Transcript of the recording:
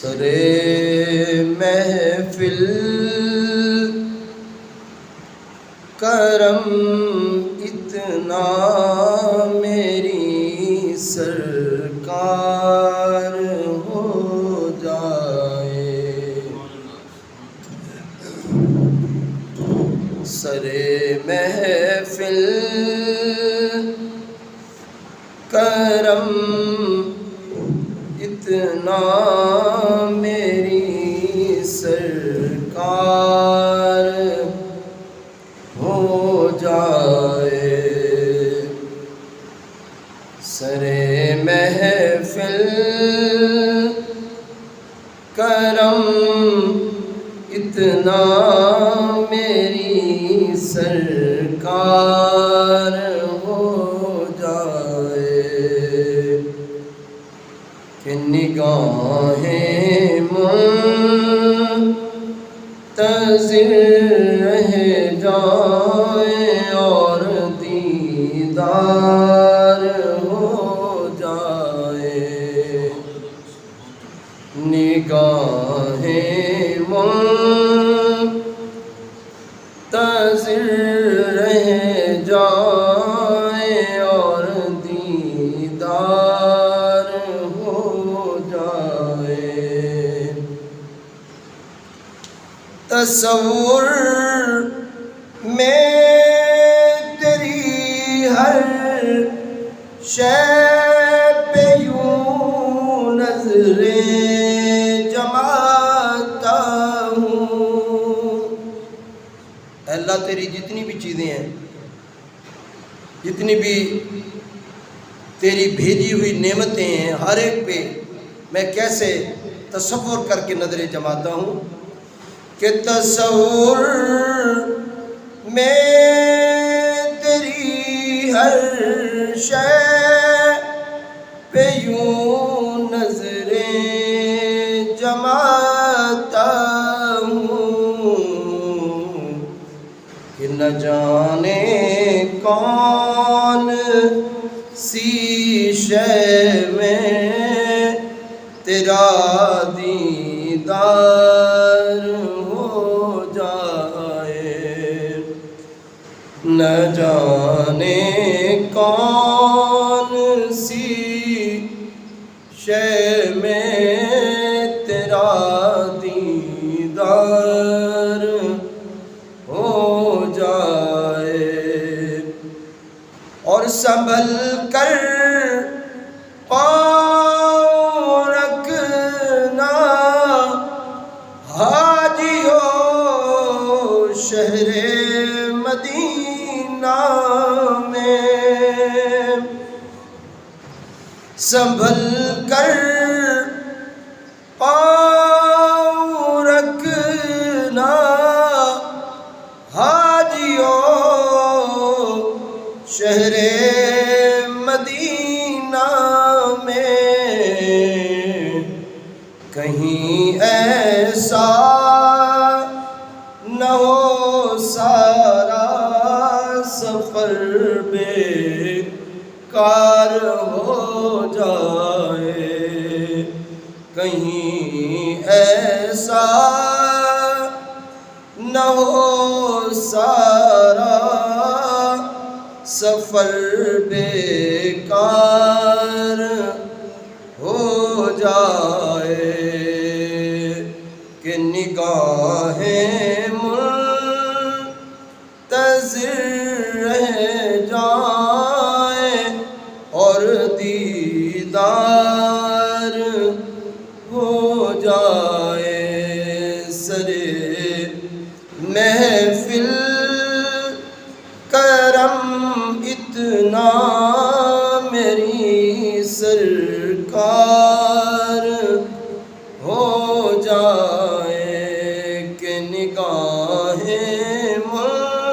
سرے محفل کرم اتنا میری سرکار ہو جائے، سرے محفل کرم اتنا میری سرکار ہو جائے، سرے محفل کرم اتنا میری سرکار ہو جائے کہ نگاہیں منتظر رہ جائیں اور دیدار ہو جائے، نگاہیں منتظر رہ جائیں اور دیدار ہو جائے، تصور میں تیری ہر شے پہ یوں نظریں جماتا ہوں، اے اللہ تیری جتنی بھی چیزیں ہیں، جتنی بھی تیری بھیجی ہوئی نعمتیں ہیں، ہر ایک پہ میں کیسے تصور کر کے نظریں جماتا ہوں کہ تصور میں تیری ہر شے پہ یوں نظریں جماتا ہوں کہ نہ جانے کون سی شے میں تیرا دیدار ہو جائے، نہ جانے کون سی شے میں تیرا دیدار ہو جائے، اور سنبھل کر پاؤں رکھنا حاجیو شہر مدینہ میں، سنبھل کر پاؤں رکھنا حاجیو شہر مدینہ میں، کہیں ایسا نہ ہو سارا سفر بیکار ہو جائے، کہیں ایسا نہ ہو سارا سفر بیکار ہو جائے کہ نگاہیں منتظر رہ جائیں اور دیدار ہو جائے، سرے محفل کرم اتنا میری سرکار ہو جائے کہ نگاہیں منتظر